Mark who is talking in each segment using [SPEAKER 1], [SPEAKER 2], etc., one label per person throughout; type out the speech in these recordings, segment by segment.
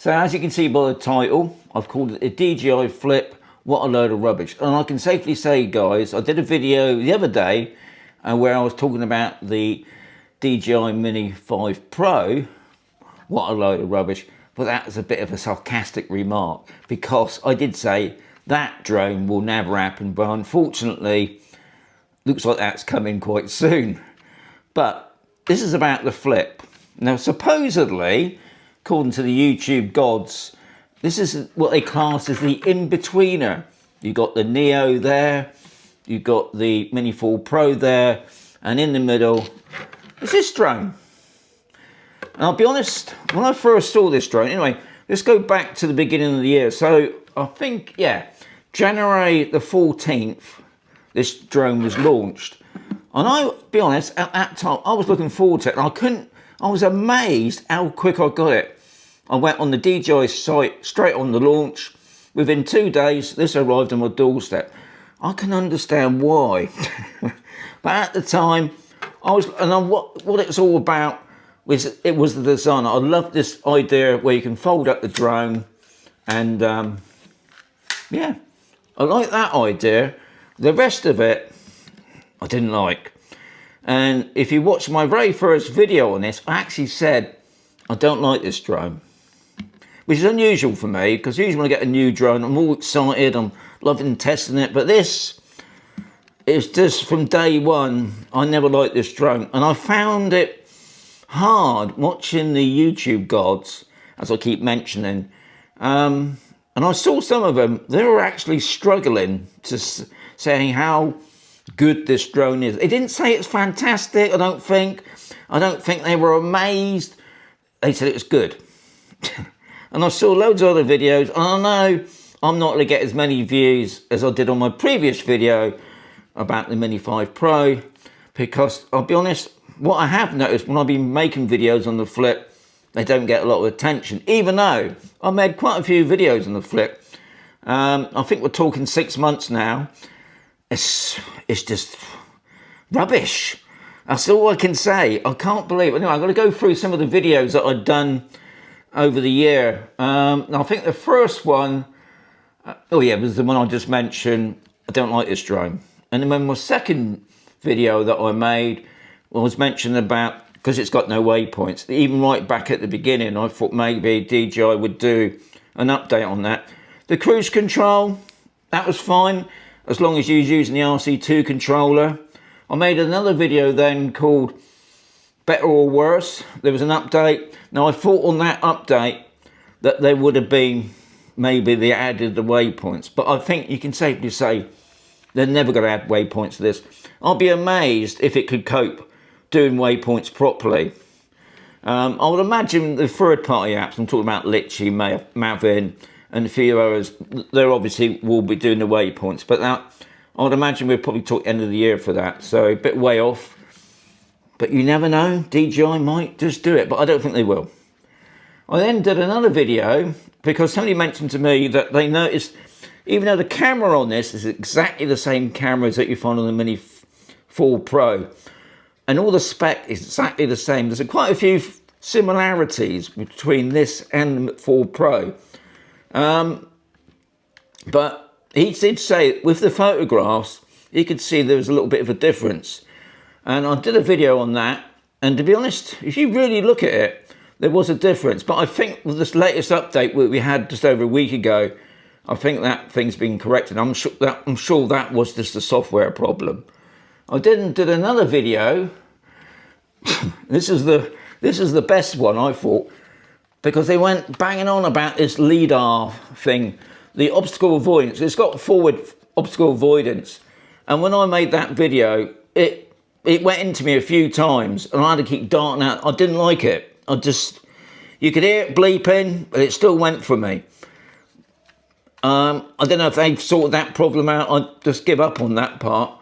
[SPEAKER 1] So as you can see by the title, I've called it a DJI Flip, what a load of rubbish. And I can safely say, guys, I did a video the other day where I was talking about the DJI Mini 5 Pro, what a load of rubbish. But that was a bit of a sarcastic remark, because I did say that drone will never happen, but unfortunately, looks like that's coming quite soon. But this is about the Flip. Now, supposedly, according to the YouTube gods, this is what they class as the in-betweener. You've got the Neo there, you've got the Mini 4 Pro there, and in the middle is this drone. And I'll be honest, when I first saw this drone, anyway, let's go back to the beginning of the year. So I think, yeah, January the 14th, this drone was launched. And I'll be honest, at that time, I was looking forward to it, and I was amazed how quick I got it. I went on the DJI site straight on the launch. Within 2 days, this arrived on my doorstep. I can understand why. But at the time, what it's all about was the design. I love this idea where you can fold up the drone, and yeah, I like that idea. The rest of it, I didn't like. And if you watch my very first video on this, I actually said I don't like this drone, which is unusual for me, because usually when I get a new drone, I'm all excited, I'm loving testing it. But this is just from day one, I never liked this drone. And I found it hard watching the YouTube gods, as I keep mentioning. And I saw some of them, they were actually struggling to saying how good this drone is. They didn't say it's fantastic, I don't think. I don't think they were amazed. They said it was good. And I saw loads of other videos, and I know I'm not going to get as many views as I did on my previous video about the Mini 5 Pro, because I'll be honest, what I have noticed when I've been making videos on the Flip, they don't get a lot of attention, even though I made quite a few videos on the Flip. I think we're talking 6 months now. It's just rubbish. That's all I can say. I can't believe it. Anyway, I've got to go through some of the videos that I've done over the year. I think the first one, was the one I just mentioned. I don't like this drone. And then my second video that I made was mentioned about, because it's got no waypoints. Even right back at the beginning, I thought maybe DJI would do an update on that. The cruise control, that was fine, as long as you was using the RC2 controller. I made another video then called Better or Worse. There was an update. Now, I thought on that update that there would have been, maybe they added the waypoints, but I think you can safely say they're never going to add waypoints to this. I'll be amazed if it could cope doing waypoints properly. I would imagine the third-party apps, I'm talking about Litchi, Maven, and a few others, they obviously will be doing the waypoints, but that, I would imagine we'll probably talk end of the year for that, so a bit way off. But you never know, DJI might just do it, but I don't think they will. I then did another video, because somebody mentioned to me that they noticed, even though the camera on this is exactly the same cameras that you find on the Mini 4 Pro, and all the spec is exactly the same, there's quite a few similarities between this and the 4 Pro. But he did say with the photographs, he could see there was a little bit of a difference. And I did a video on that. And to be honest, if you really look at it, there was a difference. But I think with this latest update we had just over a week ago, I think that thing's been corrected. I'm sure that was just a software problem. I did another video. This is the best one, I thought, because they went banging on about this LiDAR thing, the obstacle avoidance. It's got forward obstacle avoidance. And when I made that video, it went into me a few times, and I had to keep darting out. I didn't like it. You could hear it bleeping, but it still went for me. I don't know if they've sorted that problem out. I just give up on that part.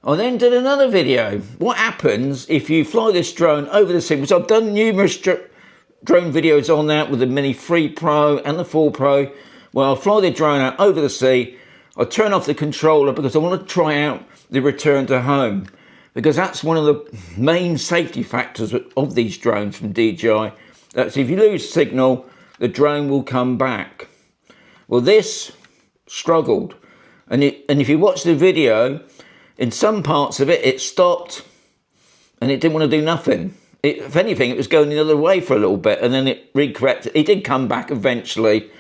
[SPEAKER 1] I then did another video. What happens if you fly this drone over the sea? Which I've done numerous drone videos on that with the Mini 3 Pro and the 4 Pro. Well, I fly the drone out over the sea. I turn off the controller because I want to try out the return to home, because that's one of the main safety factors of these drones from DJI. That's if you lose signal, the drone will come back. Well, this struggled. And if you watch the video, in some parts of it, it stopped and it didn't want to do nothing. If anything, it was going the other way for a little bit, and then it recorrected. It did come back eventually.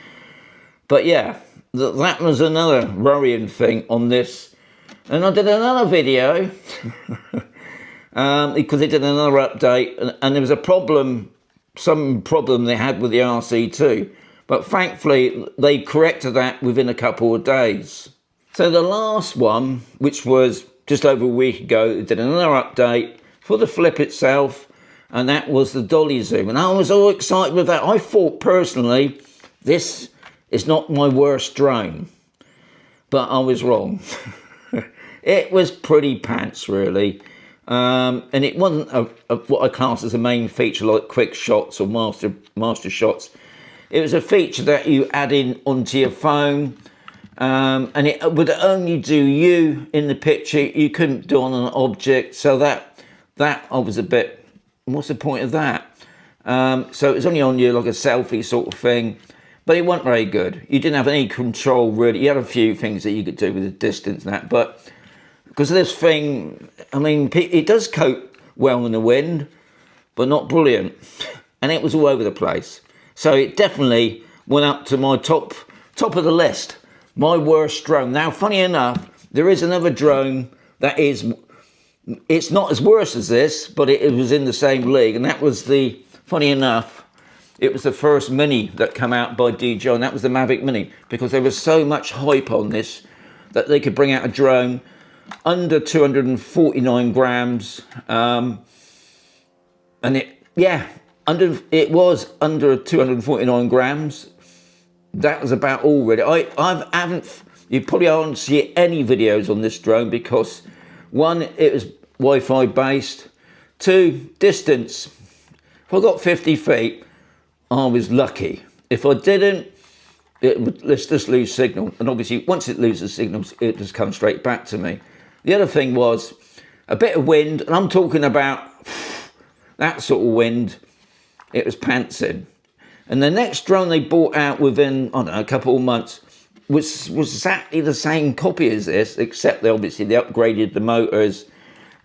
[SPEAKER 1] But yeah, that was another worrying thing on this. And I did another video because they did another update, and there was a problem, some problem they had with the RC2. But thankfully, they corrected that within a couple of days. So the last one, which was just over a week ago, they did another update for the Flip itself, and that was the dolly zoom. And I was all excited with that. I thought personally, this is not my worst drone, but I was wrong. It was pretty pants, really. And it wasn't what I class as a main feature like quick shots or master shots. It was a feature that you add in onto your phone, and it would only do you in the picture. You couldn't do on an object, so that I was a bit, what's the point of that? So it was only on you like a selfie sort of thing, but it wasn't very good. You didn't have any control really. You had a few things that you could do with the distance and that, but because of this thing, I mean, it does cope well in the wind, but not brilliant. And it was all over the place. So it definitely went up to my top of the list, my worst drone. Now, funny enough, there is another drone that it's not as worse as this, but it was in the same league. And that was funny enough, it was the first Mini that came out by DJI, and that was the Mavic Mini, because there was so much hype on this that they could bring out a drone under 249 grams, and it was under 249 grams. That was about all really. You probably haven't seen any videos on this drone because one, it was Wi-Fi based. Two, distance. If I got 50 feet, I was lucky. If I didn't, let's just lose signal. And obviously, once it loses signals, it just comes straight back to me. The other thing was a bit of wind, and I'm talking about that sort of wind. It was pantsing. And the next drone they bought out within, I don't know, a couple of months was exactly the same copy as this, except they upgraded the motors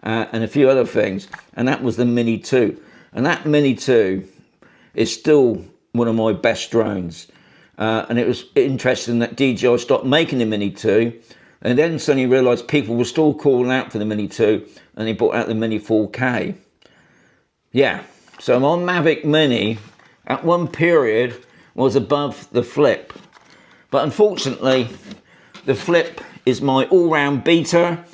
[SPEAKER 1] and a few other things. And that was the Mini 2. And that Mini 2 is still one of my best drones. And it was interesting that DJI stopped making the Mini 2. And then suddenly realised people were still calling out for the Mini 2, and they brought out the Mini 4K. Yeah, so my Mavic Mini at one period was above the Flip. But unfortunately, the Flip is my all-round beater.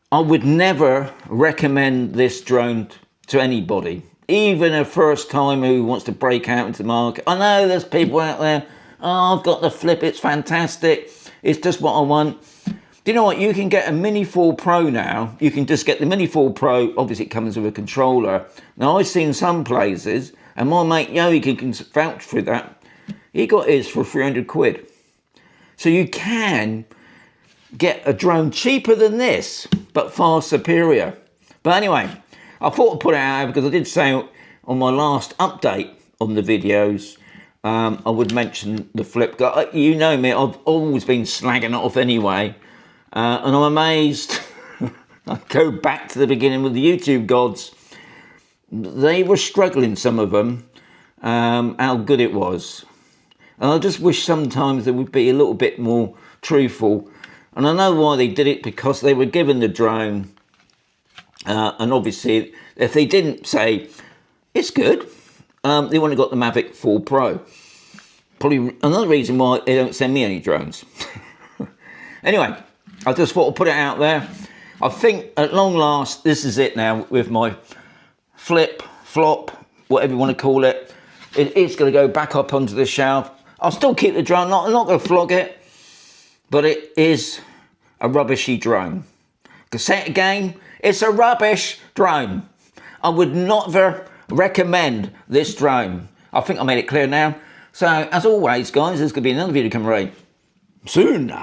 [SPEAKER 1] I would never recommend this drone to anybody, even a first timer who wants to break out into the market. I know there's people out there, oh, I've got the Flip, it's fantastic, it's just what I want. Do you know what? You can get a Mini 4 Pro now. You can just get the Mini 4 Pro. Obviously, it comes with a controller. Now, I've seen some places, and my mate Yogi can vouch for that. He got his for 300 quid. So you can get a drone cheaper than this, but far superior. But anyway, I thought I'd put it out because I did say on my last update on the videos, I would mention the Flip. You know me, I've always been slagging it off anyway. And I'm amazed. I go back to the beginning with the YouTube gods. They were struggling, some of them, how good it was. And I just wish sometimes they would be a little bit more truthful. And I know why they did it, because they were given the drone. And obviously, if they didn't say, it's good, they wouldn't have got the Mavic 4 Pro. Probably another reason why they don't send me any drones. Anyway, I just thought I'd put it out there. I think at long last, this is it now with my Flip, flop, whatever you want to call it. It's going to go back up onto the shelf. I'll still keep the drone. I'm not going to flog it, but it is a rubbishy drone. To say it again, it's a rubbish drone. I would not recommend this drone. I think I made it clear now. So, as always, guys, there's going to be another video coming right soon.